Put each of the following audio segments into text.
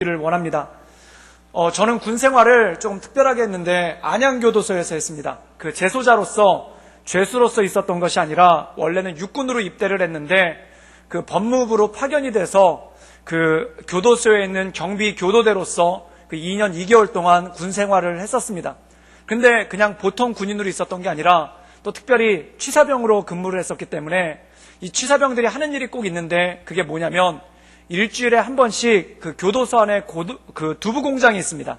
를 원합니다. 저는 군 생활을 좀 특별하게 했는데 안양교도소에서 했습니다. 그 재소자로서 죄수로서 있었던 것이 아니라 원래는 육군으로 입대를 했는데 그 법무부로 파견이 돼서 그 교도소에 있는 경비 교도대로서 그 2년 2개월 동안 군 생활을 했었습니다. 근데 그냥 보통 군인으로 있었던 게 아니라 또 특별히 취사병으로 근무를 했었기 때문에 이 취사병들이 하는 일이 꼭 있는데 그게 뭐냐면 일주일에 한 번씩 그 교도소 안에 그 두부 공장이 있습니다.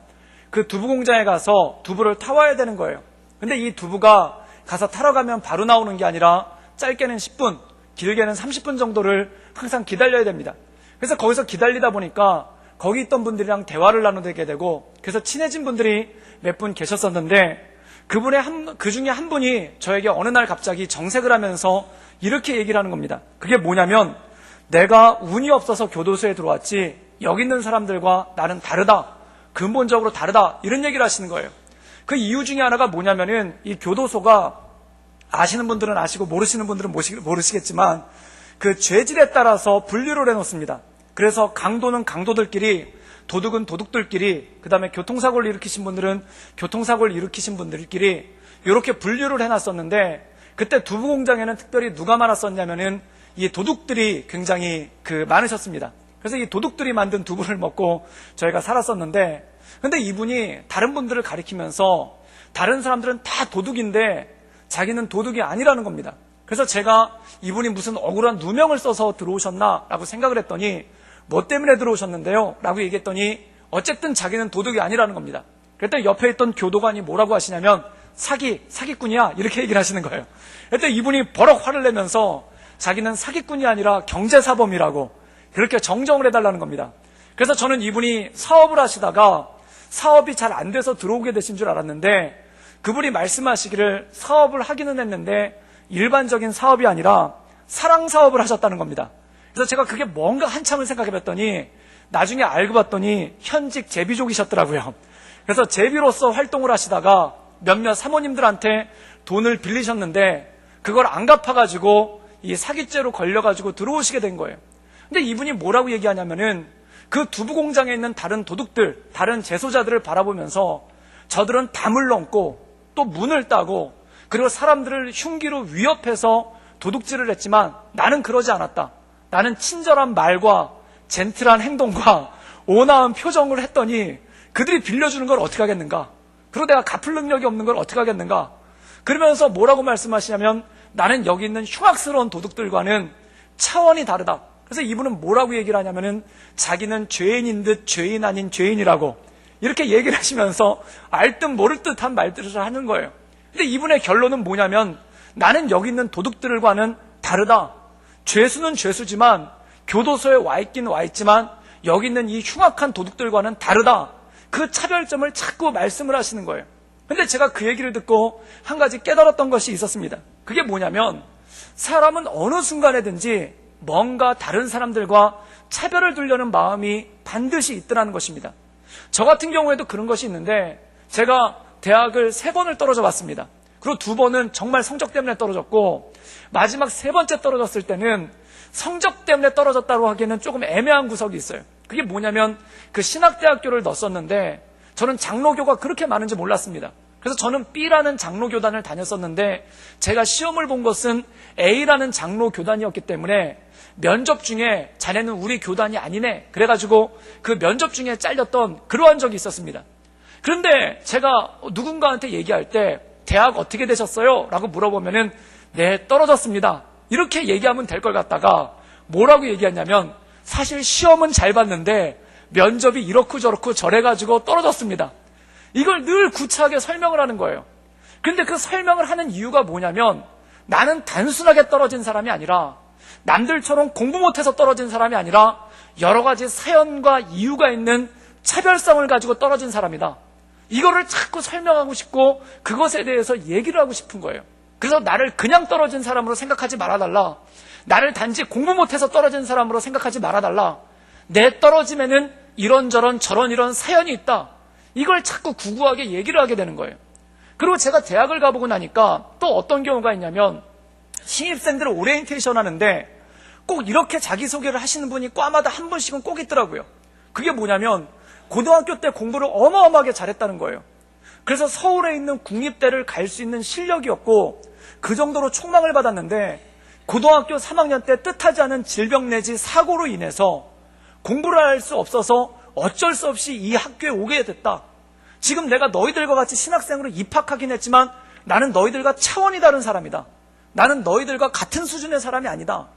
그 두부 공장에 가서 두부를 타와야 되는 거예요. 근데 이 두부가 가서 타러 가면 바로 나오는 게 아니라 짧게는 10분, 길게는 30분 정도를 항상 기다려야 됩니다. 그래서 거기서 기다리다 보니까 거기 있던 분들이랑 대화를 나누게 되고 그래서 친해진 분들이 몇 분 계셨었는데 그 중에 한 분이 저에게 어느 날 갑자기 정색을 하면서 이렇게 얘기를 하는 겁니다. 그게 뭐냐면 내가 운이 없어서 교도소에 들어왔지 여기 있는 사람들과 나는 다르다. 근본적으로 다르다. 이런 얘기를 하시는 거예요. 그 이유 중에 하나가 뭐냐면은 이 교도소가 아시는 분들은 아시고 모르시는 분들은 모르시겠지만 그 죄질에 따라서 분류를 해놓습니다. 그래서 강도는 강도들끼리, 도둑은 도둑들끼리, 그 다음에 교통사고를 일으키신 분들은 교통사고를 일으키신 분들끼리 이렇게 분류를 해놨었는데 그때 두부 공장에는 특별히 누가 많았었냐면은 이 도둑들이 굉장히 많으셨습니다. 그래서 이 도둑들이 만든 두부를 먹고 저희가 살았었는데 근데 이분이 다른 분들을 가리키면서 다른 사람들은 다 도둑인데 자기는 도둑이 아니라는 겁니다. 그래서 제가 이분이 무슨 억울한 누명을 써서 들어오셨나 라고 생각을 했더니 뭐 때문에 들어오셨는데요? 라고 얘기했더니 어쨌든 자기는 도둑이 아니라는 겁니다. 그랬더니 옆에 있던 교도관이 뭐라고 하시냐면 사기꾼이야 이렇게 얘기를 하시는 거예요. 그랬더니 이분이 버럭 화를 내면서 자기는 사기꾼이 아니라 경제사범이라고 그렇게 정정을 해달라는 겁니다. 그래서 저는 이분이 사업을 하시다가 사업이 잘 안 돼서 들어오게 되신 줄 알았는데 그분이 말씀하시기를 사업을 하기는 했는데 일반적인 사업이 아니라 사랑사업을 하셨다는 겁니다. 그래서 제가 그게 뭔가 한참을 생각해봤더니 나중에 알고 봤더니 현직 제비족이셨더라고요. 그래서 제비로서 활동을 하시다가 몇몇 사모님들한테 돈을 빌리셨는데 그걸 안 갚아가지고 이 사기죄로 걸려가지고 들어오시게 된 거예요. 근데 이분이 뭐라고 얘기하냐면은 그 두부 공장에 있는 다른 도둑들, 다른 재소자들을 바라보면서 저들은 담을 넘고 또 문을 따고 그리고 사람들을 흉기로 위협해서 도둑질을 했지만 나는 그러지 않았다. 나는 친절한 말과 젠틀한 행동과 온화한 표정을 했더니 그들이 빌려주는 걸 어떻게 하겠는가? 그리고 내가 갚을 능력이 없는 걸 어떻게 하겠는가? 그러면서 뭐라고 말씀하시냐면 나는 여기 있는 흉악스러운 도둑들과는 차원이 다르다. 그래서 이분은 뭐라고 얘기를 하냐면은 자기는 죄인인 듯 죄인 아닌 죄인이라고 이렇게 얘기를 하시면서 알 듯 모를 듯한 말들을 하는 거예요. 근데 이분의 결론은 뭐냐면 나는 여기 있는 도둑들과는 다르다. 죄수는 죄수지만 교도소에 와 있긴 와 있지만 여기 있는 이 흉악한 도둑들과는 다르다. 그 차별점을 자꾸 말씀을 하시는 거예요. 근데 제가 그 얘기를 듣고 한 가지 깨달았던 것이 있었습니다. 그게 뭐냐면 사람은 어느 순간에든지 뭔가 다른 사람들과 차별을 두려는 마음이 반드시 있더라는 것입니다. 저 같은 경우에도 그런 것이 있는데 제가 대학을 3번을 떨어져 봤습니다. 그리고 2번은 정말 성적 때문에 떨어졌고 마지막 3번째 떨어졌을 때는 성적 때문에 떨어졌다고 하기에는 조금 애매한 구석이 있어요. 그게 뭐냐면 그 신학대학교를 넣었었는데 저는 장로교가 그렇게 많은지 몰랐습니다. 그래서 저는 B라는 장로교단을 다녔었는데 제가 시험을 본 것은 A라는 장로교단이었기 때문에 면접 중에 자네는 우리 교단이 아니네 그래가지고 그 면접 중에 잘렸던 그러한 적이 있었습니다. 그런데 제가 누군가한테 얘기할 때 대학 어떻게 되셨어요? 라고 물어보면은 네 떨어졌습니다 이렇게 얘기하면 될 걸 갖다가 뭐라고 얘기하냐면 사실 시험은 잘 봤는데 면접이 이렇고 저렇고 저래가지고 떨어졌습니다. 이걸 늘 구차하게 설명을 하는 거예요. 그런데 그 설명을 하는 이유가 뭐냐면 나는 단순하게 떨어진 사람이 아니라 남들처럼 공부 못해서 떨어진 사람이 아니라 여러 가지 사연과 이유가 있는 차별성을 가지고 떨어진 사람이다. 이거를 자꾸 설명하고 싶고 그것에 대해서 얘기를 하고 싶은 거예요. 그래서 나를 그냥 떨어진 사람으로 생각하지 말아달라. 나를 단지 공부 못해서 떨어진 사람으로 생각하지 말아달라. 내 떨어짐에는 이런저런 저런 이런 사연이 있다. 이걸 자꾸 구구하게 얘기를 하게 되는 거예요. 그리고 제가 대학을 가보고 나니까 또 어떤 경우가 있냐면 신입생들을 오리엔테이션 하는데 꼭 이렇게 자기소개를 하시는 분이 과마다 한 분씩은 꼭 있더라고요. 그게 뭐냐면 고등학교 때 공부를 어마어마하게 잘했다는 거예요. 그래서 서울에 있는 국립대를 갈 수 있는 실력이었고 그 정도로 촉망을 받았는데 고등학교 3학년 때 뜻하지 않은 질병 내지 사고로 인해서 공부를 할 수 없어서 어쩔 수 없이 이 학교에 오게 됐다. 지금 내가 너희들과 같이 신학생으로 입학하긴 했지만 나는 너희들과 차원이 다른 사람이다. 나는 너희들과 같은 수준의 사람이 아니다.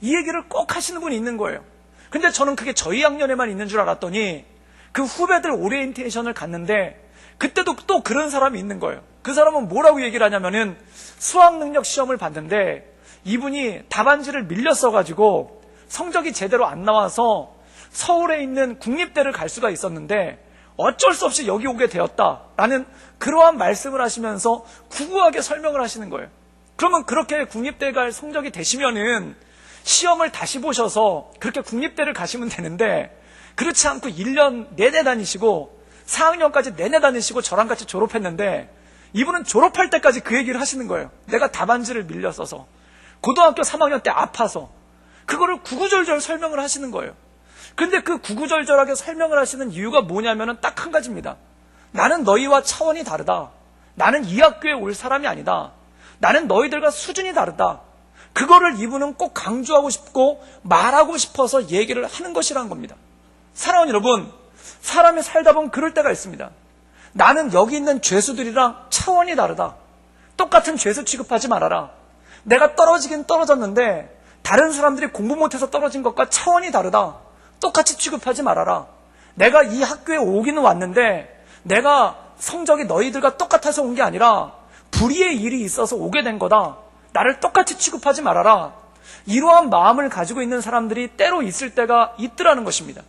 이 얘기를 꼭 하시는 분이 있는 거예요. 근데 저는 그게 저희 학년에만 있는 줄 알았더니 그 후배들 오리엔테이션을 갔는데 그때도 또 그런 사람이 있는 거예요. 그 사람은 뭐라고 얘기를 하냐면은 수학 능력 시험을 봤는데 이분이 답안지를 밀렸어가지고 성적이 제대로 안 나와서 서울에 있는 국립대를 갈 수가 있었는데 어쩔 수 없이 여기 오게 되었다라는 그러한 말씀을 하시면서 구구하게 설명을 하시는 거예요. 그러면 그렇게 국립대 갈 성적이 되시면은 시험을 다시 보셔서 그렇게 국립대를 가시면 되는데 그렇지 않고 1년 내내 다니시고 4학년까지 내내 다니시고 저랑 같이 졸업했는데 이분은 졸업할 때까지 그 얘기를 하시는 거예요. 내가 답안지를 밀렸어서 고등학교 3학년 때 아파서 그거를 구구절절 설명을 하시는 거예요. 그런데 그 구구절절하게 설명을 하시는 이유가 뭐냐면 딱 한 가지입니다. 나는 너희와 차원이 다르다. 나는 이 학교에 올 사람이 아니다. 나는 너희들과 수준이 다르다. 그거를 이분은 꼭 강조하고 싶고 말하고 싶어서 얘기를 하는 것이란 겁니다. 사랑하는 여러분, 사람이 살다 보면 그럴 때가 있습니다. 나는 여기 있는 죄수들이랑 차원이 다르다. 똑같은 죄수 취급하지 말아라. 내가 떨어지긴 떨어졌는데 다른 사람들이 공부 못해서 떨어진 것과 차원이 다르다. 똑같이 취급하지 말아라. 내가 이 학교에 오기는 왔는데 내가 성적이 너희들과 똑같아서 온 게 아니라 불의의 일이 있어서 오게 된 거다. 나를 똑같이 취급하지 말아라. 이러한 마음을 가지고 있는 사람들이 때로 있을 때가 있더라는 것입니다.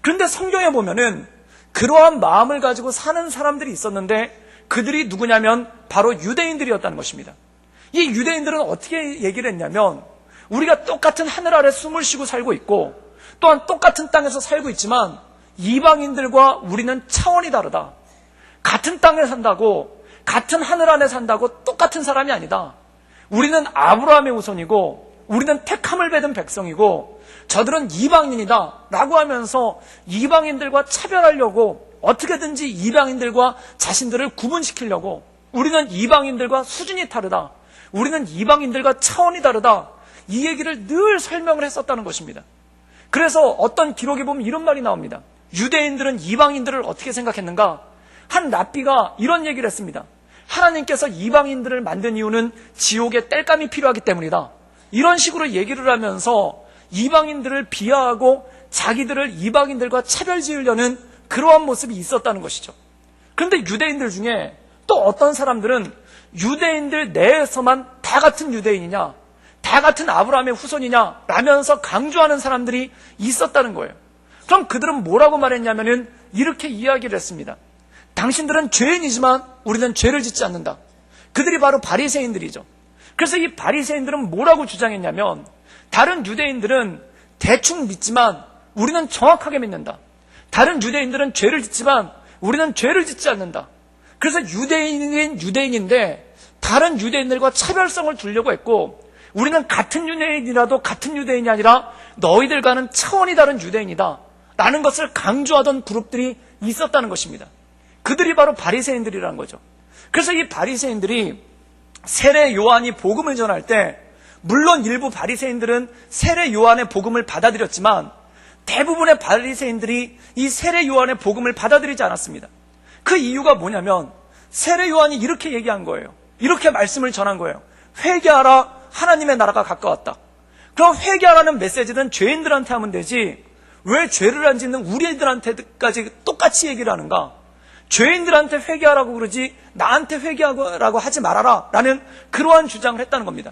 그런데 성경에 보면은 그러한 마음을 가지고 사는 사람들이 있었는데 그들이 누구냐면 바로 유대인들이었다는 것입니다. 이 유대인들은 어떻게 얘기를 했냐면 우리가 똑같은 하늘 아래 숨을 쉬고 살고 있고 또한 똑같은 땅에서 살고 있지만 이방인들과 우리는 차원이 다르다. 같은 땅에 산다고 같은 하늘 안에 산다고 똑같은 사람이 아니다. 우리는 아브라함의 후손이고 우리는 택함을 받은 백성이고 저들은 이방인이다 라고 하면서 이방인들과 차별하려고 어떻게든지 이방인들과 자신들을 구분시키려고 우리는 이방인들과 수준이 다르다. 우리는 이방인들과 차원이 다르다. 이 얘기를 늘 설명을 했었다는 것입니다. 그래서 어떤 기록에 보면 이런 말이 나옵니다. 유대인들은 이방인들을 어떻게 생각했는가? 한 랍비가 이런 얘기를 했습니다. 하나님께서 이방인들을 만든 이유는 지옥에 땔감이 필요하기 때문이다. 이런 식으로 얘기를 하면서 이방인들을 비하하고 자기들을 이방인들과 차별 지으려는 그러한 모습이 있었다는 것이죠. 그런데 유대인들 중에 또 어떤 사람들은 유대인들 내에서만 다 같은 유대인이냐, 다 같은 아브라함의 후손이냐 라면서 강조하는 사람들이 있었다는 거예요. 그럼 그들은 뭐라고 말했냐면은 이렇게 이야기를 했습니다. 당신들은 죄인이지만 우리는 죄를 짓지 않는다. 그들이 바로 바리새인들이죠. 그래서 이 바리새인들은 뭐라고 주장했냐면 다른 유대인들은 대충 믿지만 우리는 정확하게 믿는다. 다른 유대인들은 죄를 짓지만 우리는 죄를 짓지 않는다. 그래서 유대인인 유대인인데 다른 유대인들과 차별성을 두려고 했고 우리는 같은 유대인이라도 같은 유대인이 아니라 너희들과는 차원이 다른 유대인이다 라는 것을 강조하던 그룹들이 있었다는 것입니다. 그들이 바로 바리새인들이라는 거죠. 그래서 이 바리새인들이 세례 요한이 복음을 전할 때 물론 일부 바리새인들은 세례 요한의 복음을 받아들였지만 대부분의 바리새인들이 이 세례 요한의 복음을 받아들이지 않았습니다. 그 이유가 뭐냐면 세례 요한이 이렇게 얘기한 거예요. 이렇게 말씀을 전한 거예요. 회개하라, 하나님의 나라가 가까웠다. 그럼 회개하라는 메시지는 죄인들한테 하면 되지 왜 죄를 안 짓는 우리들한테까지 똑같이 얘기를 하는가? 죄인들한테 회개하라고 그러지 나한테 회개하라고 하지 말아라 라는 그러한 주장을 했다는 겁니다.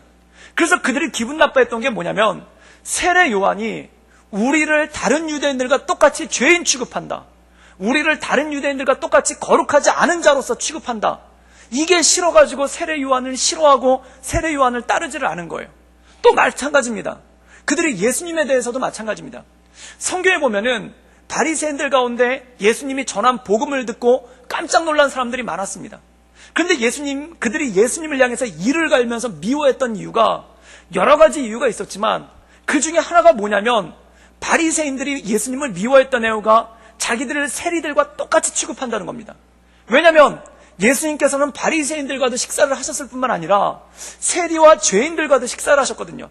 그래서 그들이 기분 나빠했던 게 뭐냐면 세례 요한이 우리를 다른 유대인들과 똑같이 죄인 취급한다. 우리를 다른 유대인들과 똑같이 거룩하지 않은 자로서 취급한다. 이게 싫어가지고 세례 요한을 싫어하고 세례 요한을 따르지를 않은 거예요. 또 마찬가지입니다. 그들이 예수님에 대해서도 마찬가지입니다. 성경에 보면은 바리새인들 가운데 예수님이 전한 복음을 듣고 깜짝 놀란 사람들이 많았습니다. 그런데 그들이 예수님을 향해서 이를 갈면서 미워했던 이유가 여러 가지 이유가 있었지만 그 중에 하나가 뭐냐면 바리새인들이 예수님을 미워했던 이유가 자기들을 세리들과 똑같이 취급한다는 겁니다. 왜냐하면 예수님께서는 바리새인들과도 식사를 하셨을 뿐만 아니라 세리와 죄인들과도 식사를 하셨거든요.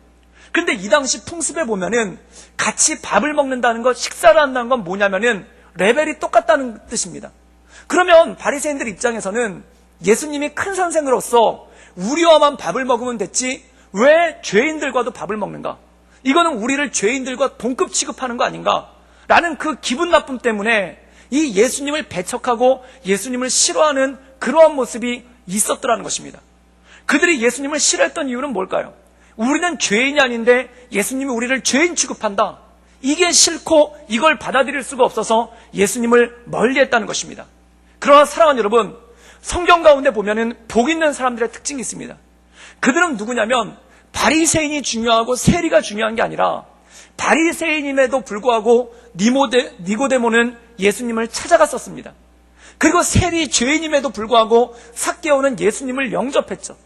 그런데 이 당시 풍습에 보면은 같이 밥을 먹는다는 것, 식사를 한다는 건 뭐냐면은 레벨이 똑같다는 뜻입니다. 그러면 바리새인들 입장에서는 예수님이 큰 선생으로서 우리와만 밥을 먹으면 됐지 왜 죄인들과도 밥을 먹는가? 이거는 우리를 죄인들과 동급 취급하는 거 아닌가? 라는 그 기분 나쁨 때문에 이 예수님을 배척하고 예수님을 싫어하는 그러한 모습이 있었더라는 것입니다. 그들이 예수님을 싫어했던 이유는 뭘까요? 우리는 죄인이 아닌데 예수님이 우리를 죄인 취급한다. 이게 싫고 이걸 받아들일 수가 없어서 예수님을 멀리했다는 것입니다. 그러나 사랑하는 여러분, 성경 가운데 보면은 복 있는 사람들의 특징이 있습니다. 그들은 누구냐면 바리새인이 중요하고 세리가 중요한 게 아니라 바리새인임에도 불구하고 니고데모는 예수님을 찾아갔었습니다. 그리고 세리 죄인임에도 불구하고 삭개오는 예수님을 영접했죠.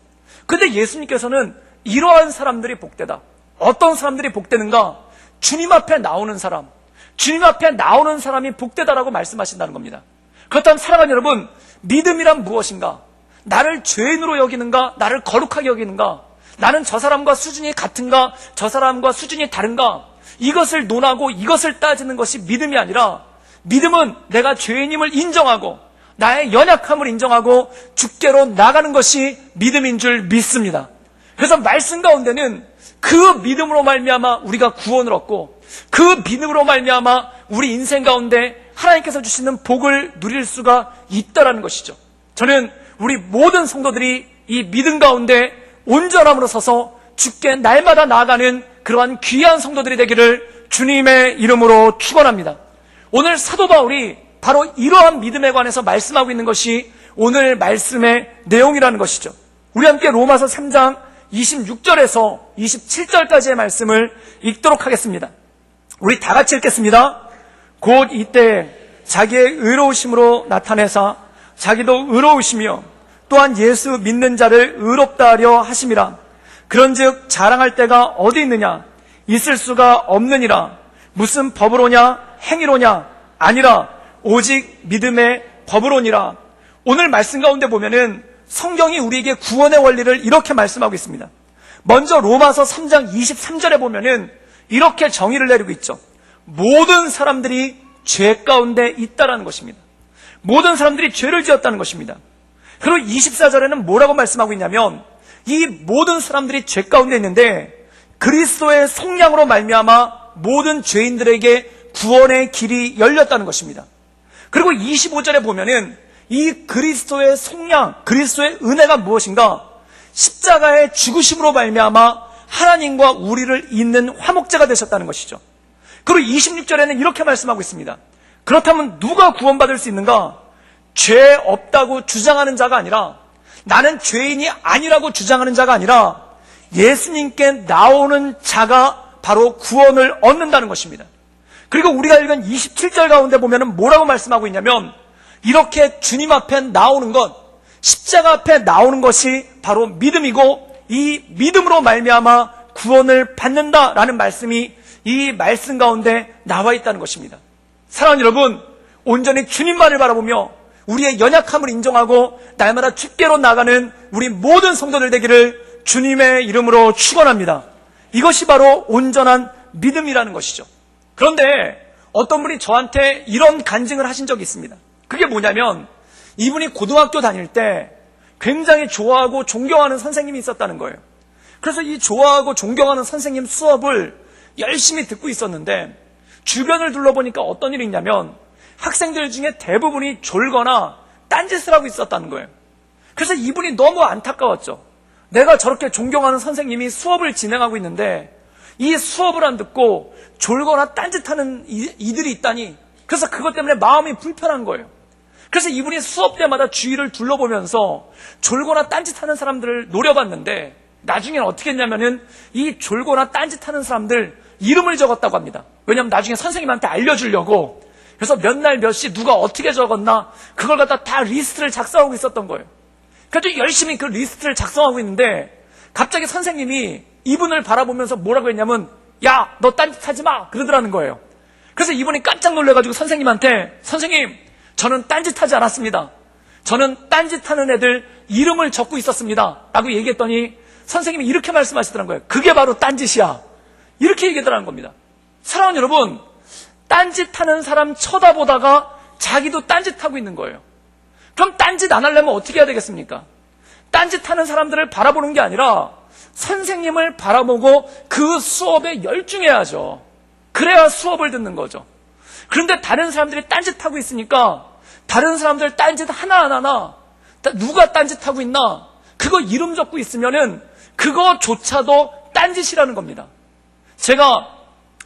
근데 예수님께서는 이러한 사람들이 복되다. 어떤 사람들이 복되는가? 주님 앞에 나오는 사람, 주님 앞에 나오는 사람이 복되다라고 말씀하신다는 겁니다. 그렇다면 사랑하는 여러분, 믿음이란 무엇인가? 나를 죄인으로 여기는가? 나를 거룩하게 여기는가? 나는 저 사람과 수준이 같은가? 저 사람과 수준이 다른가? 이것을 논하고 이것을 따지는 것이 믿음이 아니라, 믿음은 내가 죄인임을 인정하고 나의 연약함을 인정하고 주께로 나가는 것이 믿음인 줄 믿습니다. 그래서 말씀 가운데는 그 믿음으로 말미암아 우리가 구원을 얻고 그 믿음으로 말미암아 우리 인생 가운데 하나님께서 주시는 복을 누릴 수가 있다라는 것이죠. 저는 우리 모든 성도들이 이 믿음 가운데 온전함으로 서서 주께 날마다 나아가는 그러한 귀한 성도들이 되기를 주님의 이름으로 축원합니다. 오늘 사도 바울이 바로 이러한 믿음에 관해서 말씀하고 있는 것이 오늘 말씀의 내용이라는 것이죠. 우리 함께 로마서 3장 26절에서 27절까지의 말씀을 읽도록 하겠습니다. 우리 다 같이 읽겠습니다. 곧 이때 자기의 의로우심으로 나타내사 자기도 의로우시며 또한 예수 믿는 자를 의롭다 하려 하심이라. 그런즉 자랑할 때가 어디 있느냐? 있을 수가 없느니라. 무슨 법으로냐? 행위로냐? 아니라 오직 믿음의 법으로니라. 오늘 말씀 가운데 보면은 성경이 우리에게 구원의 원리를 이렇게 말씀하고 있습니다. 먼저 로마서 3장 23절에 보면은 이렇게 정의를 내리고 있죠. 모든 사람들이 죄 가운데 있다라는 것입니다. 모든 사람들이 죄를 지었다는 것입니다. 그리고 24절에는 뭐라고 말씀하고 있냐면 이 모든 사람들이 죄 가운데 있는데 그리스도의 속량으로 말미암아 모든 죄인들에게 구원의 길이 열렸다는 것입니다. 그리고 25절에 보면은 이 그리스도의 속량, 그리스도의 은혜가 무엇인가? 십자가의 죽으심으로 말미암아 하나님과 우리를 잇는 화목제가 되셨다는 것이죠. 그리고 26절에는 이렇게 말씀하고 있습니다. 그렇다면 누가 구원받을 수 있는가? 죄 없다고 주장하는 자가 아니라, 나는 죄인이 아니라고 주장하는 자가 아니라 예수님께 나오는 자가 바로 구원을 얻는다는 것입니다. 그리고 우리가 읽은 27절 가운데 보면은 뭐라고 말씀하고 있냐면 이렇게 주님 앞에 나오는 것, 십자가 앞에 나오는 것이 바로 믿음이고 이 믿음으로 말미암아 구원을 받는다라는 말씀이 이 말씀 가운데 나와 있다는 것입니다. 사랑하는 여러분, 온전히 주님만을 바라보며 우리의 연약함을 인정하고 날마다 주께로 나가는 우리 모든 성도들 되기를 주님의 이름으로 축원합니다. 이것이 바로 온전한 믿음이라는 것이죠. 그런데 어떤 분이 저한테 이런 간증을 하신 적이 있습니다. 그게 뭐냐면 이분이 고등학교 다닐 때 굉장히 좋아하고 존경하는 선생님이 있었다는 거예요. 그래서 이 좋아하고 존경하는 선생님 수업을 열심히 듣고 있었는데 주변을 둘러보니까 어떤 일이 있냐면 학생들 중에 대부분이 졸거나 딴짓을 하고 있었다는 거예요. 그래서 이분이 너무 안타까웠죠. 내가 저렇게 존경하는 선생님이 수업을 진행하고 있는데 이 수업을 안 듣고 졸거나 딴짓하는 이들이 있다니, 그래서 그것 때문에 마음이 불편한 거예요. 그래서 이분이 수업 때마다 주위를 둘러보면서 졸거나 딴짓하는 사람들을 노려봤는데 나중에는 어떻게 했냐면은 이 졸거나 딴짓하는 사람들 이름을 적었다고 합니다. 왜냐하면 나중에 선생님한테 알려주려고. 그래서 몇 날 몇 시 누가 어떻게 적었나 그걸 갖다 다 리스트를 작성하고 있었던 거예요. 그래서 열심히 그 리스트를 작성하고 있는데 갑자기 선생님이 이분을 바라보면서 뭐라고 했냐면 야, 너 딴짓하지 마! 그러더라는 거예요. 그래서 이분이 깜짝 놀래가지고 선생님한테, 선생님, 저는 딴짓하지 않았습니다. 저는 딴짓하는 애들 이름을 적고 있었습니다. 라고 얘기했더니 선생님이 이렇게 말씀하시더라는 거예요. 그게 바로 딴짓이야. 이렇게 얘기하더라는 겁니다. 사랑하는 여러분, 딴짓하는 사람 쳐다보다가 자기도 딴짓하고 있는 거예요. 그럼 딴짓 안 하려면 어떻게 해야 되겠습니까? 딴짓하는 사람들을 바라보는 게 아니라 선생님을 바라보고 그 수업에 열중해야죠. 그래야 수업을 듣는 거죠. 그런데 다른 사람들이 딴짓하고 있으니까 다른 사람들 딴짓 하나하나 누가 딴짓하고 있나 그거 이름 적고 있으면은 그거조차도 딴짓이라는 겁니다.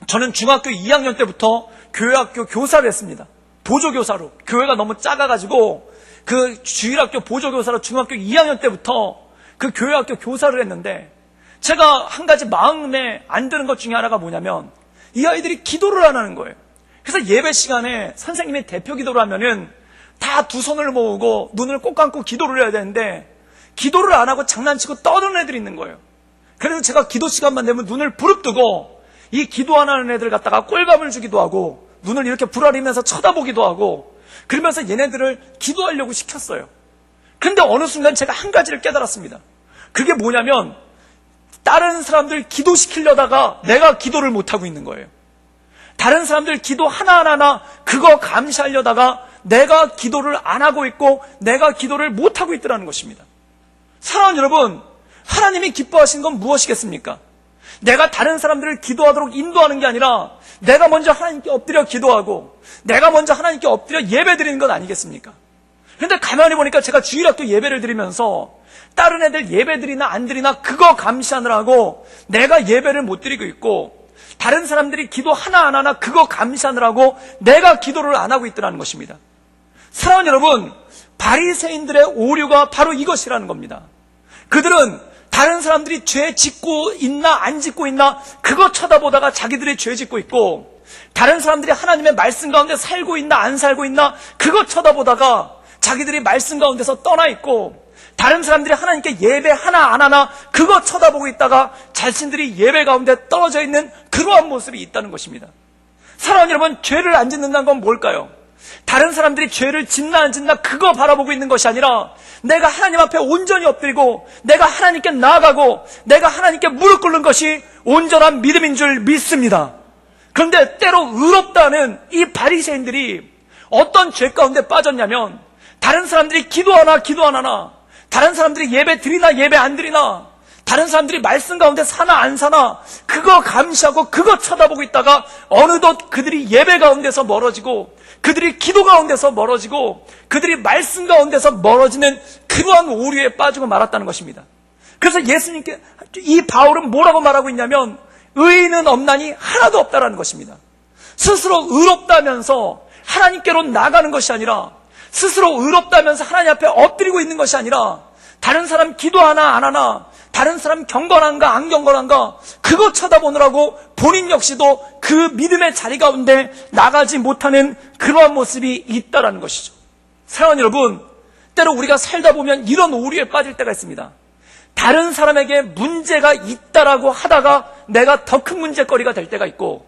저는 중학교 2학년 때부터 교회학교 교사를 했습니다. 보조교사로. 교회가 너무 작아가지고 그 주일학교 보조교사로 중학교 2학년 때부터 그 교회학교 교사를 했는데 제가 한 가지 마음에 안 드는 것 중에 하나가 뭐냐면 이 아이들이 기도를 안 하는 거예요. 그래서 예배 시간에 선생님이 대표 기도를 하면은 다 두 손을 모으고 눈을 꼭 감고 기도를 해야 되는데 기도를 안 하고 장난치고 떠드는 애들이 있는 거예요. 그래서 제가 기도 시간만 되면 눈을 부릅뜨고 이 기도 안 하는 애들 갖다가 꼴밥을 주기도 하고 눈을 이렇게 부라리면서 쳐다보기도 하고 그러면서 얘네들을 기도하려고 시켰어요. 그런데 어느 순간 제가 한 가지를 깨달았습니다. 그게 뭐냐면 다른 사람들 기도시키려다가 내가 기도를 못하고 있는 거예요. 다른 사람들 기도 하나하나 그거 감시하려다가 내가 기도를 안 하고 있고 내가 기도를 못하고 있더라는 것입니다. 사랑하는 여러분, 하나님이 기뻐하시는 건 무엇이겠습니까? 내가 다른 사람들을 기도하도록 인도하는 게 아니라 내가 먼저 하나님께 엎드려 기도하고 내가 먼저 하나님께 엎드려 예배 드리는 것 아니겠습니까? 그런데 가만히 보니까 제가 주일학교 예배를 드리면서 다른 애들 예배 드리나 안 드리나 그거 감시하느라고 내가 예배를 못 드리고 있고 다른 사람들이 기도 하나하나 그거 감시하느라고 내가 기도를 안 하고 있더라는 것입니다. 사랑하는 여러분, 바리새인들의 오류가 바로 이것이라는 겁니다. 그들은 다른 사람들이 죄 짓고 있나 안 짓고 있나 그거 쳐다보다가 자기들이 죄 짓고 있고 다른 사람들이 하나님의 말씀 가운데 살고 있나 안 살고 있나 그거 쳐다보다가 자기들이 말씀 가운데서 떠나 있고 다른 사람들이 하나님께 예배 하나 안 하나 그거 쳐다보고 있다가 자신들이 예배 가운데 떨어져 있는 그러한 모습이 있다는 것입니다. 사랑하는 여러분, 죄를 안 짓는다는 건 뭘까요? 다른 사람들이 죄를 짓나 안 짓나 그거 바라보고 있는 것이 아니라 내가 하나님 앞에 온전히 엎드리고 내가 하나님께 나아가고 내가 하나님께 무릎 꿇는 것이 온전한 믿음인 줄 믿습니다. 그런데 때로 의롭다는 이 바리새인들이 어떤 죄 가운데 빠졌냐면 다른 사람들이 기도하나 기도 안 하나 다른 사람들이 예배 드리나 예배 안 드리나 다른 사람들이 말씀 가운데 사나 안 사나 그거 감시하고 그거 쳐다보고 있다가 어느덧 그들이 예배 가운데서 멀어지고 그들이 기도 가운데서 멀어지고 그들이 말씀 가운데서 멀어지는 그러한 오류에 빠지고 말았다는 것입니다. 그래서 예수님께 이 바울은 뭐라고 말하고 있냐면 의인은 없나니 하나도 없다라는 것입니다. 스스로 의롭다면서 하나님께로 나가는 것이 아니라 스스로 의롭다면서 하나님 앞에 엎드리고 있는 것이 아니라 다른 사람 기도하나 안 하나 다른 사람 경건한가 안 경건한가 그거 쳐다보느라고 본인 역시도 그 믿음의 자리 가운데 나가지 못하는 그러한 모습이 있다라는 것이죠. 사랑하는 여러분, 때로 우리가 살다 보면 이런 오류에 빠질 때가 있습니다. 다른 사람에게 문제가 있다라고 하다가 내가 더 큰 문제거리가 될 때가 있고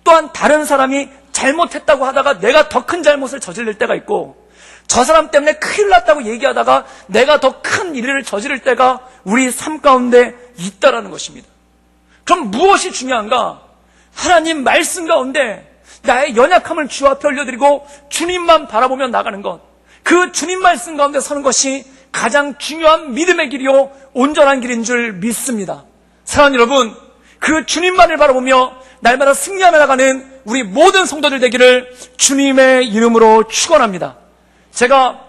또한 다른 사람이 잘못했다고 하다가 내가 더 큰 잘못을 저지를 때가 있고 저 사람 때문에 큰일 났다고 얘기하다가 내가 더 큰 일을 저지를 때가 우리 삶 가운데 있다라는 것입니다. 그럼 무엇이 중요한가? 하나님 말씀 가운데 나의 연약함을 주 앞에 올려드리고 주님만 바라보며 나가는 것, 그 주님 말씀 가운데 서는 것이 가장 중요한 믿음의 길이요 온전한 길인 줄 믿습니다. 사랑하는 여러분, 그 주님만을 바라보며 날마다 승리하며 나가는 우리 모든 성도들 되기를 주님의 이름으로 축원합니다. 제가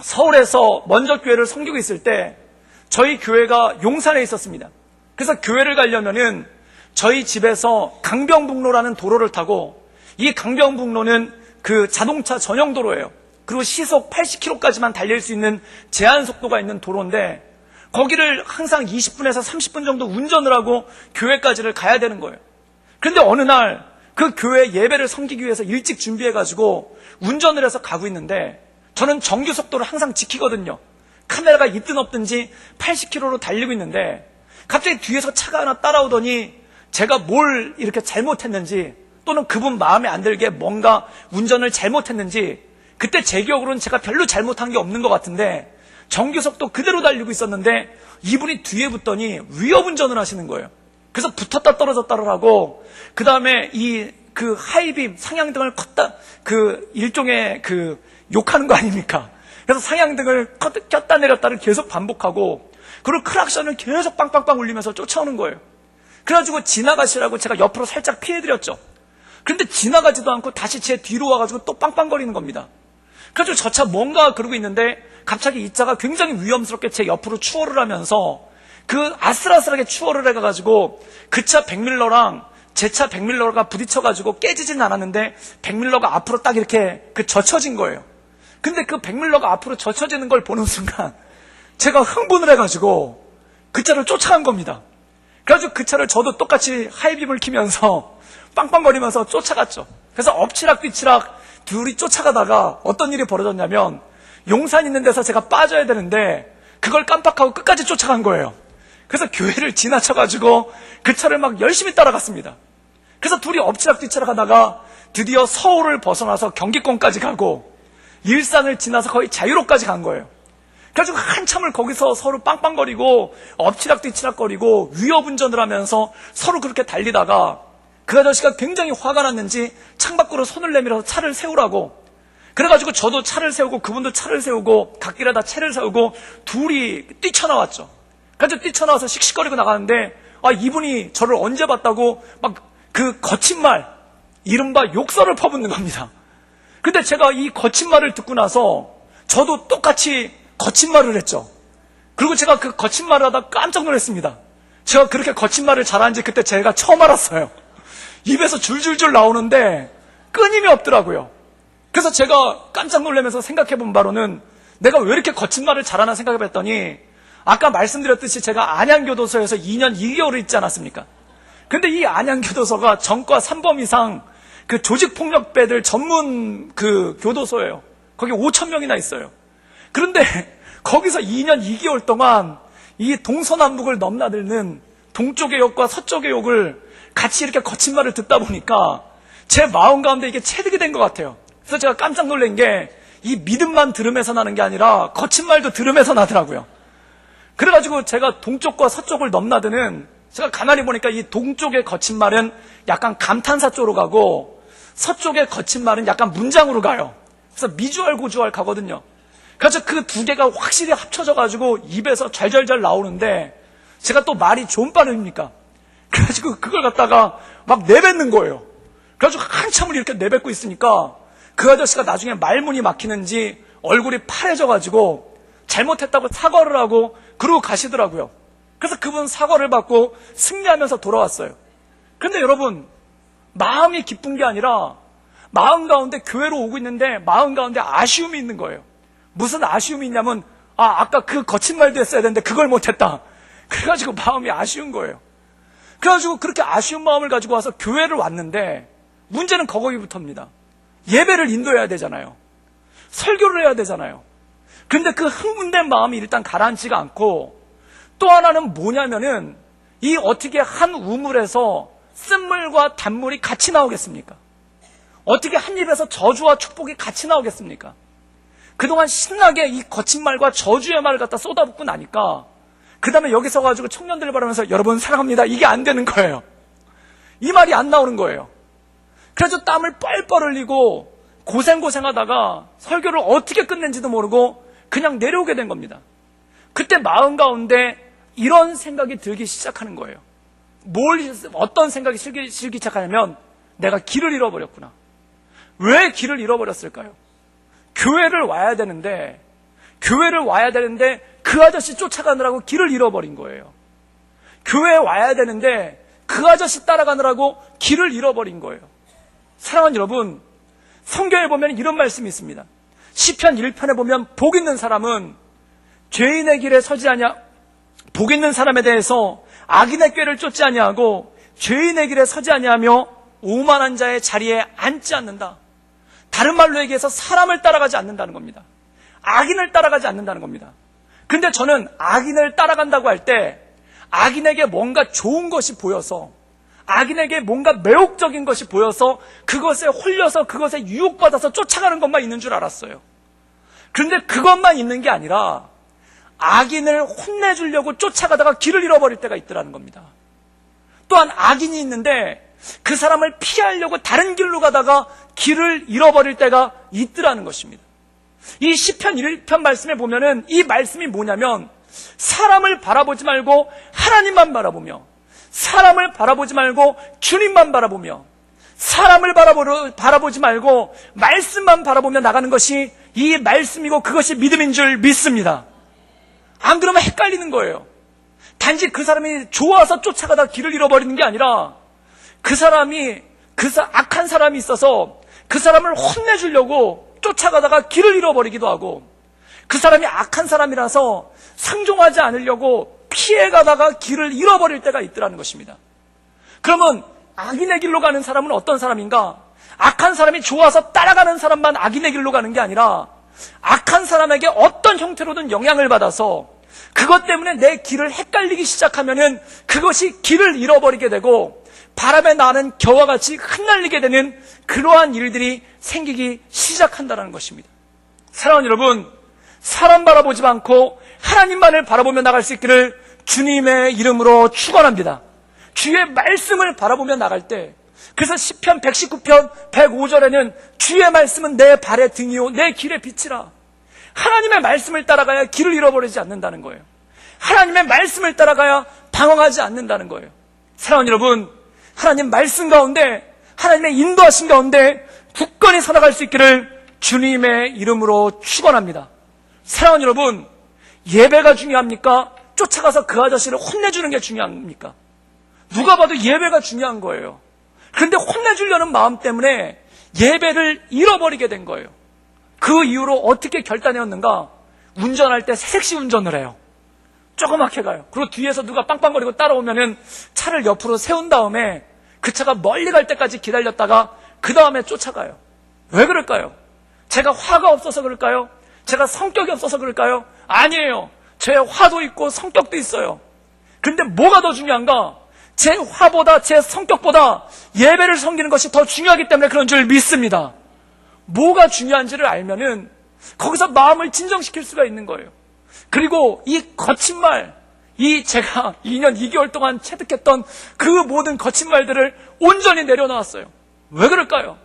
서울에서 먼저 교회를 섬기고 있을 때 저희 교회가 용산에 있었습니다. 그래서 교회를 가려면은 저희 집에서 강병북로라는 도로를 타고 이 강병북로는 그 자동차 전용 도로예요. 그리고 시속 80km까지만 달릴 수 있는 제한 속도가 있는 도로인데 거기를 항상 20분에서 30분 정도 운전을 하고 교회까지를 가야 되는 거예요. 그런데 어느 날 그 교회 예배를 섬기기 위해서 일찍 준비해가지고 운전을 해서 가고 있는데 저는 정규 속도를 항상 지키거든요. 카메라가 있든 없든지 80km로 달리고 있는데 갑자기 뒤에서 차가 하나 따라오더니 제가 뭘 이렇게 잘못했는지, 또는 그분 마음에 안 들게 뭔가 운전을 잘못했는지, 그때 제 기억으로는 제가 별로 잘못한 게 없는 것 같은데 정규석도 그대로 달리고 있었는데 이분이 뒤에 붙더니 위협 운전을 하시는 거예요. 그래서 붙었다 떨어졌다를 하고, 그 다음에 그 하이빔 상향등을 일종의 욕하는 거 아닙니까? 그래서 상향등을 꼈다 내렸다를 계속 반복하고, 그리고 크락션을 계속 빵빵빵 울리면서 쫓아오는 거예요. 그래가지고 지나가시라고 제가 옆으로 살짝 피해드렸죠. 그런데 지나가지도 않고 다시 제 뒤로 와가지고 또 빵빵거리는 겁니다. 그래가지고 저 차 뭔가 그러고 있는데 갑자기 이 차가 굉장히 위험스럽게 제 옆으로 추월을 하면서 그 아슬아슬하게 추월을 해가지고 그 차 백밀러랑 제 차 백밀러가 부딪혀가지고 깨지진 않았는데 백밀러가 앞으로 딱 이렇게 젖혀진 거예요. 근데 그 백밀러가 앞으로 젖혀지는 걸 보는 순간 제가 흥분을 해가지고 그 차를 쫓아간 겁니다. 그래가지고 그 차를 저도 똑같이 하이빔을 키면서 빵빵거리면서 쫓아갔죠. 그래서 엎치락뒤치락 둘이 쫓아가다가 어떤 일이 벌어졌냐면, 용산 있는 데서 제가 빠져야 되는데 그걸 깜빡하고 끝까지 쫓아간 거예요. 그래서 교회를 지나쳐가지고 그 차를 막 열심히 따라갔습니다. 그래서 둘이 엎치락뒤치락 하다가 드디어 서울을 벗어나서 경기권까지 가고 일산을 지나서 거의 자유로까지 간 거예요. 그래가지고 한참을 거기서 서로 빵빵거리고 엎치락뒤치락거리고 위협운전을 하면서 서로 그렇게 달리다가 그 아저씨가 굉장히 화가 났는지 창밖으로 손을 내밀어서 차를 세우라고, 그래가지고 저도 차를 세우고 그분도 차를 세우고 갓길에다 차를 세우고 둘이 뛰쳐나왔죠. 그래서 뛰쳐나와서 씩씩거리고 나가는데, 이분이 저를 언제 봤다고 막 그 거친 말, 이른바 욕설을 퍼붓는 겁니다. 근데 제가 이 거친 말을 듣고 나서 저도 똑같이 거친 말을 했죠. 그리고 제가 그 거친 말을 하다 깜짝 놀랐습니다. 제가 그렇게 거친 말을 잘하는지 그때 제가 처음 알았어요. 입에서 줄줄줄 나오는데 끊임이 없더라고요. 그래서 제가 깜짝 놀라면서 생각해 본 바로는 내가 왜 이렇게 거친 말을 잘하나 생각해 봤더니, 아까 말씀드렸듯이 제가 안양교도소에서 2년 2개월을 있지 않았습니까? 근데 이 안양교도소가 전과 3범 이상 그 조직폭력배들 전문 그 교도소예요. 거기 5,000명이나 있어요. 그런데 거기서 2년 2개월 동안 이 동서남북을 넘나드는 동쪽의 욕과 서쪽의 욕을 같이 이렇게 거친 말을 듣다 보니까 제 마음 가운데 이게 체득이 된 것 같아요. 그래서 제가 깜짝 놀란 게, 이 믿음만 들음에서 나는 게 아니라 거친 말도 들음에서 나더라고요. 그래가지고 제가 동쪽과 서쪽을 넘나드는, 제가 가만히 보니까 이 동쪽의 거친 말은 약간 감탄사 쪽으로 가고 서쪽의 거친 말은 약간 문장으로 가요. 그래서 미주알 고주알 가거든요. 그래서 그 두 개가 확실히 합쳐져가지고 입에서 잘잘잘 나오는데, 제가 또 말이 좋은 빠름입니까? 그래가지고 그걸 갖다가 막 내뱉는 거예요. 그래가지고 한참을 이렇게 내뱉고 있으니까 그 아저씨가 나중에 말문이 막히는지 얼굴이 파래져가지고 잘못했다고 사과를 하고 그러고 가시더라고요. 그래서 그분 사과를 받고 승리하면서 돌아왔어요. 그런데 여러분, 마음이 기쁜 게 아니라 마음 가운데 교회로 오고 있는데 마음 가운데 아쉬움이 있는 거예요. 무슨 아쉬움이 있냐면, 아까 그 거친 말도 했어야 되는데 그걸 못했다. 그래가지고 마음이 아쉬운 거예요. 그래가지고 그렇게 아쉬운 마음을 가지고 와서 교회를 왔는데, 문제는 거기부터입니다. 예배를 인도해야 되잖아요. 설교를 해야 되잖아요. 그런데 그 흥분된 마음이 일단 가라앉지가 않고, 또 하나는 뭐냐면은, 이 어떻게 한 우물에서 쓴물과 단물이 같이 나오겠습니까? 어떻게 한 입에서 저주와 축복이 같이 나오겠습니까? 그동안 신나게 이 거친 말과 저주의 말을 갖다 쏟아붓고 나니까 그 다음에 여기 서가지고 청년들을 바라면서 여러분 사랑합니다, 이게 안 되는 거예요. 이 말이 안 나오는 거예요. 그래서 땀을 뻘뻘 흘리고 고생하다가 설교를 어떻게 끝낸지도 모르고 그냥 내려오게 된 겁니다. 그때 마음 가운데 이런 생각이 들기 시작하는 거예요. 어떤 생각이 들기 시작하냐면, 내가 길을 잃어버렸구나. 왜 길을 잃어버렸을까요? 교회를 와야 되는데 그 아저씨 쫓아가느라고 길을 잃어버린 거예요. 교회에 와야 되는데 그 아저씨 따라가느라고 길을 잃어버린 거예요. 사랑하는 여러분, 성경에 보면 이런 말씀이 있습니다. 시편 1편에 보면 복 있는 사람은 죄인의 길에 서지 아니하, 복 있는 사람에 대해서 악인의 꾀를 쫓지 아니하고 죄인의 길에 서지 아니하며 오만한 자의 자리에 앉지 않는다. 다른 말로 얘기해서 사람을 따라가지 않는다는 겁니다. 악인을 따라가지 않는다는 겁니다. 근데 저는 악인을 따라간다고 할 때 악인에게 뭔가 좋은 것이 보여서, 악인에게 뭔가 매혹적인 것이 보여서 그것에 홀려서 그것에 유혹받아서 쫓아가는 것만 있는 줄 알았어요. 그런데 그것만 있는 게 아니라 악인을 혼내주려고 쫓아가다가 길을 잃어버릴 때가 있더라는 겁니다. 또한 악인이 있는데 그 사람을 피하려고 다른 길로 가다가 길을 잃어버릴 때가 있더라는 것입니다. 이 시편 1편 말씀에 보면은 이 말씀이 뭐냐면 사람을 바라보지 말고 하나님만 바라보며, 사람을 바라보지 말고 주님만 바라보며, 사람을 바라보지 말고 말씀만 바라보며 나가는 것이 이 말씀이고 그것이 믿음인 줄 믿습니다. 안 그러면 헷갈리는 거예요. 단지 그 사람이 좋아서 쫓아가다 길을 잃어버리는 게 아니라 그 사람이 악한 사람이 있어서 그 사람을 혼내주려고 쫓아가다가 길을 잃어버리기도 하고, 그 사람이 악한 사람이라서 상종하지 않으려고 피해가다가 길을 잃어버릴 때가 있더라는 것입니다. 그러면 악인의 길로 가는 사람은 어떤 사람인가? 악한 사람이 좋아서 따라가는 사람만 악인의 길로 가는 게 아니라 악한 사람에게 어떤 형태로든 영향을 받아서 그것 때문에 내 길을 헷갈리기 시작하면은 그것이 길을 잃어버리게 되고 바람에 나는 겨와 같이 흩날리게 되는 그러한 일들이 생기기 시작한다는 것입니다. 사랑하는 여러분, 사람 바라보지 않고 하나님만을 바라보며 나갈 수 있기를 주님의 이름으로 축원합니다. 주의 말씀을 바라보며 나갈 때, 그래서 시편 119편 105절에는 주의 말씀은 내 발의 등이요 내 길의 빛이라. 하나님의 말씀을 따라가야 길을 잃어버리지 않는다는 거예요. 하나님의 말씀을 따라가야 방황하지 않는다는 거예요. 사랑하는 여러분, 하나님 말씀 가운데, 하나님의 인도하신 가운데 굳건히 살아갈 수 있기를 주님의 이름으로 축원합니다. 사랑하는 여러분, 예배가 중요합니까? 쫓아가서 그 아저씨를 혼내주는 게 중요합니까? 누가 봐도 예배가 중요한 거예요. 그런데 혼내주려는 마음 때문에 예배를 잃어버리게 된 거예요. 그 이후로 어떻게 결단했는가? 운전할 때 새색시 운전을 해요. 조그맣게 가요. 그리고 뒤에서 누가 빵빵거리고 따라오면은 차를 옆으로 세운 다음에 그 차가 멀리 갈 때까지 기다렸다가 그 다음에 쫓아가요. 왜 그럴까요? 제가 화가 없어서 그럴까요? 제가 성격이 없어서 그럴까요? 아니에요. 제 화도 있고 성격도 있어요. 그런데 뭐가 더 중요한가? 제 화보다 제 성격보다 예배를 섬기는 것이 더 중요하기 때문에 그런 줄 믿습니다. 뭐가 중요한지를 알면은 거기서 마음을 진정시킬 수가 있는 거예요. 그리고 이 거친 말, 제가 2년 2개월 동안 체득했던 그 모든 거친 말들을 온전히 내려놓았어요. 왜 그럴까요?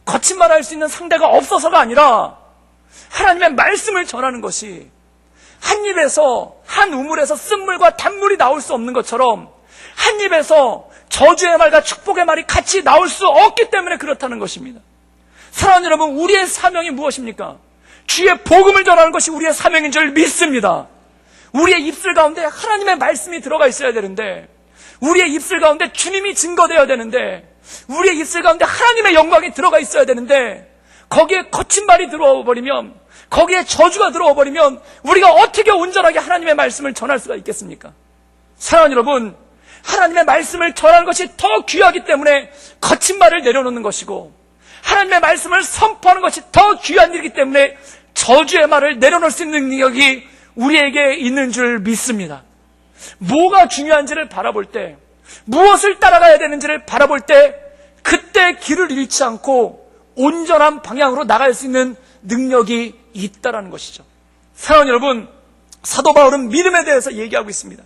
거친 말 할 수 있는 상대가 없어서가 아니라 하나님의 말씀을 전하는 것이 한 입에서, 한 우물에서 쓴물과 단물이 나올 수 없는 것처럼 한 입에서 저주의 말과 축복의 말이 같이 나올 수 없기 때문에 그렇다는 것입니다. 사랑하는 여러분, 우리의 사명이 무엇입니까? 주의 복음을 전하는 것이 우리의 사명인 줄 믿습니다. 우리의 입술 가운데 하나님의 말씀이 들어가 있어야 되는데, 우리의 입술 가운데 주님이 증거되어야 되는데, 우리의 입술 가운데 하나님의 영광이 들어가 있어야 되는데, 거기에 거친 말이 들어와 버리면, 거기에 저주가 들어와 버리면 우리가 어떻게 온전하게 하나님의 말씀을 전할 수가 있겠습니까? 사랑하는 여러분, 하나님의 말씀을 전하는 것이 더 귀하기 때문에 거친 말을 내려놓는 것이고, 하나님의 말씀을 선포하는 것이 더 귀한 일이기 때문에 저주의 말을 내려놓을 수 있는 능력이 우리에게 있는 줄 믿습니다. 뭐가 중요한지를 바라볼 때, 무엇을 따라가야 되는지를 바라볼 때, 그때 길을 잃지 않고 온전한 방향으로 나갈 수 있는 능력이 있다라는 것이죠. 사랑하는 여러분, 사도 바울은 믿음에 대해서 얘기하고 있습니다.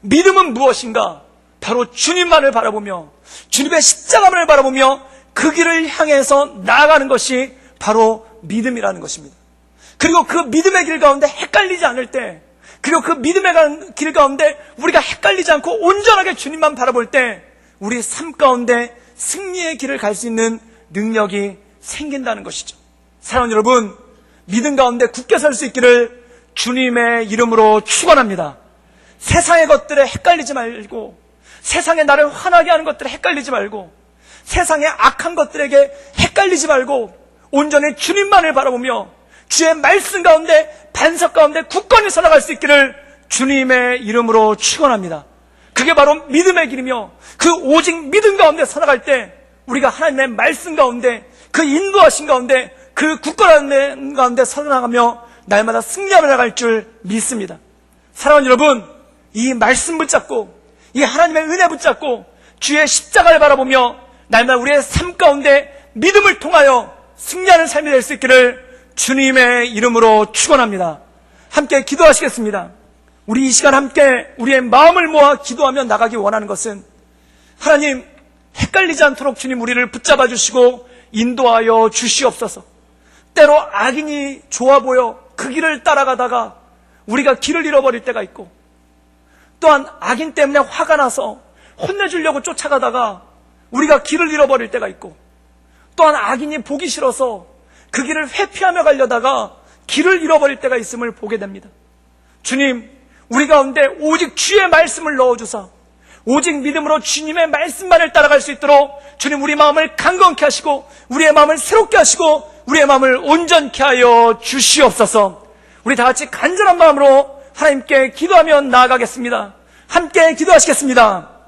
믿음은 무엇인가? 바로 주님만을 바라보며 주님의 십자가만을 바라보며 그 길을 향해서 나아가는 것이 바로 믿음이라는 것입니다. 그리고 그 믿음의 길 가운데 헷갈리지 않을 때, 그리고 그 믿음의 길 가운데 우리가 헷갈리지 않고 온전하게 주님만 바라볼 때 우리 삶 가운데 승리의 길을 갈 수 있는 능력이 생긴다는 것이죠. 사랑하는 여러분, 믿음 가운데 굳게 설 수 있기를 주님의 이름으로 축원합니다. 세상의 것들에 헷갈리지 말고, 세상에 나를 화나게 하는 것들에 헷갈리지 말고, 세상의 악한 것들에게 헷갈리지 말고 온전히 주님만을 바라보며 주의 말씀 가운데, 반석 가운데 굳건히 살아갈 수 있기를 주님의 이름으로 축원합니다. 그게 바로 믿음의 길이며, 그 오직 믿음 가운데 살아갈 때 우리가 하나님의 말씀 가운데, 그 인도하신 가운데, 그 굳건한 가운데 살아나가며 날마다 승리하며 나갈 줄 믿습니다. 사랑하는 여러분, 이 말씀 붙잡고, 이 하나님의 은혜 붙잡고 주의 십자가를 바라보며 날마다 우리의 삶 가운데 믿음을 통하여 승리하는 삶이 될 수 있기를 주님의 이름으로 축원합니다. 함께 기도하시겠습니다. 우리 이 시간 함께 우리의 마음을 모아 기도하며 나가기 원하는 것은, 하나님, 헷갈리지 않도록 주님 우리를 붙잡아 주시고 인도하여 주시옵소서. 때로 악인이 좋아 보여 그 길을 따라가다가 우리가 길을 잃어버릴 때가 있고, 또한 악인 때문에 화가 나서 혼내주려고 쫓아가다가 우리가 길을 잃어버릴 때가 있고, 또한 악인이 보기 싫어서 그 길을 회피하며 가려다가 길을 잃어버릴 때가 있음을 보게 됩니다. 주님, 우리 가운데 오직 주의 말씀을 넣어주사 오직 믿음으로 주님의 말씀만을 따라갈 수 있도록 주님 우리 마음을 강건케 하시고 우리의 마음을 새롭게 하시고 우리의 마음을 온전케 하여 주시옵소서. 우리 다 같이 간절한 마음으로 하나님께 기도하며 나아가겠습니다. 함께 기도하시겠습니다.